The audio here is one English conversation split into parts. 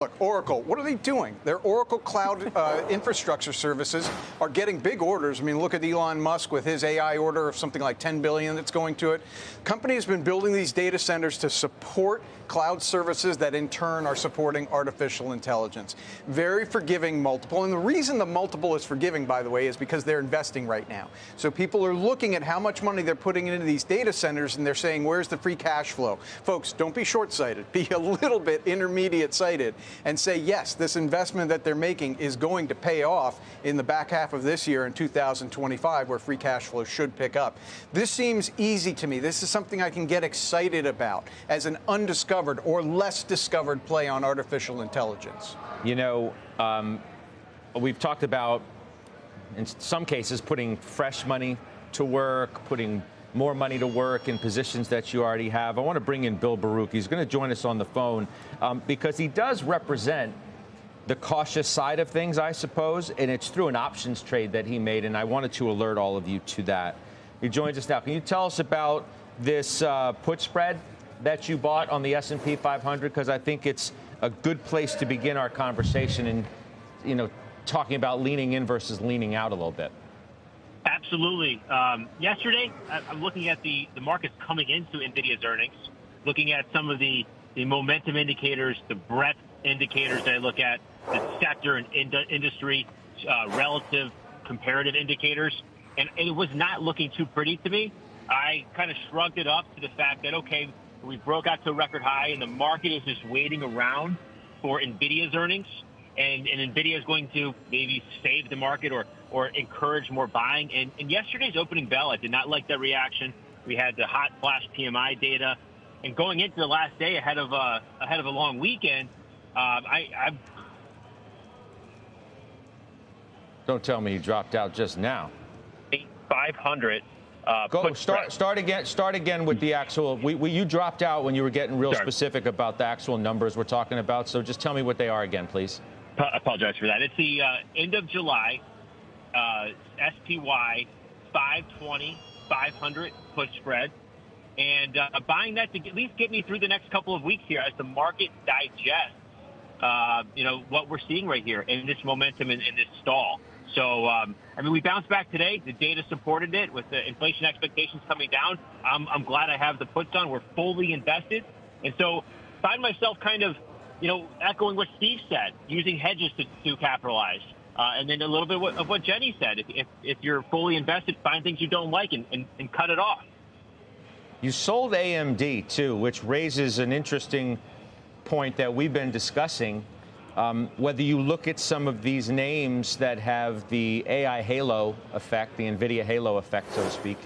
Look, Oracle, what are they doing? Their Oracle Cloud infrastructure services are getting big orders. I mean, look at Elon Musk with his AI order of something like $10 billion that's going to it. Company has been building these data centers to support cloud services that in turn are supporting artificial intelligence. Very forgiving multiple. And the reason the multiple is forgiving, by the way, is because they're investing right now. So people are looking at how much money they're putting into these data centers and they're saying, where's the free cash flow? Folks, don't be short-sighted. Be a little bit intermediate-sighted and say, yes, this investment that they're making is going to pay off in the back half of this year in 2025, where free cash flow should pick up. This seems easy to me. This is something I can get excited about as an undiscovered or less discovered play on artificial intelligence. You know, we've talked about, in some cases, putting fresh money to work, putting more money to work in positions that you already have. I want to bring in Bill Baruch. He's going to join us on the phone because he does represent the cautious side of things, I suppose, and it's through an options trade that he made, and I wanted to alert all of you to that. He joins us now. Can you tell us about this put spread that you bought on the S&P 500? Because I think it's a good place to begin our conversation and, you know, talking about leaning in versus leaning out a little bit. Absolutely. Yesterday, I'm looking at the markets coming into NVIDIA's earnings, looking at some of the momentum indicators, the breadth indicators that I look at, the sector and industry relative comparative indicators, and it was not looking too pretty to me. I kind of shrugged it up to the fact that, okay, we broke out to a record high, and the market is just waiting around for NVIDIA's earnings, and NVIDIA is going to maybe save the market or encourage more buying. And yesterday's opening bell, I did not like that reaction. We had the hot flash PMI data, and going into the last day ahead of a long weekend, Don't tell me you dropped out just now. 500. Go start again with the actual. You dropped out when you were getting real specific about the actual numbers we're talking about. So just tell me what they are again, please. I apologize for that. It's the end of July SPY 520 500 put spread, and buying that to at least get me through the next couple of weeks here as the market digests. What we're seeing right here in this momentum in this stall. So, we bounced back today. The data supported it with the inflation expectations coming down. I'm glad I have the puts on. We're fully invested. And so find myself kind of, echoing what Steve said, using hedges to capitalize. And then a little bit of what Jenny said. If you're fully invested, find things you don't like and cut it off. You sold AMD, too, which raises an interesting point that we've been discussing. Whether you look at some of these names that have the AI halo effect, the NVIDIA halo effect, so to speak,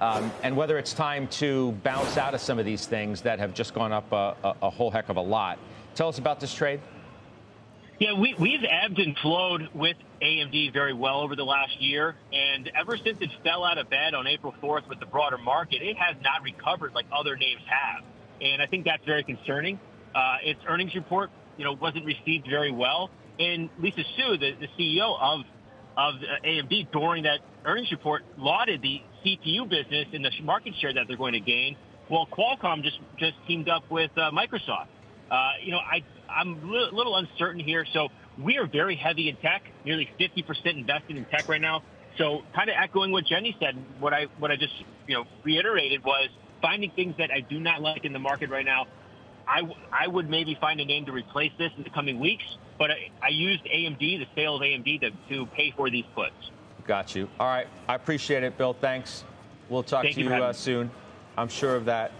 and whether it's time to bounce out of some of these things that have just gone up a whole heck of a lot. Tell us about this trade. Yeah, we've ebbed and flowed with AMD very well over the last year, and ever since it fell out of bed on April 4th with the broader market, it has not recovered like other names have, and I think that's very concerning. Its earnings report wasn't received very well. And Lisa Su, the CEO of AMD, during that earnings report, lauded the CPU business and the market share that they're going to gain. Well, Qualcomm just teamed up with Microsoft. I'm a little uncertain here. So we are very heavy in tech, nearly 50% invested in tech right now. So kind of echoing what Jenny said, what I just reiterated was finding things that I do not like in the market right now. I would maybe find a name to replace this in the coming weeks, but I used AMD, the sale of AMD, to pay for these puts. Got you. All right. I appreciate it, Bill. Thanks. We'll talk to you soon. I'm sure of that.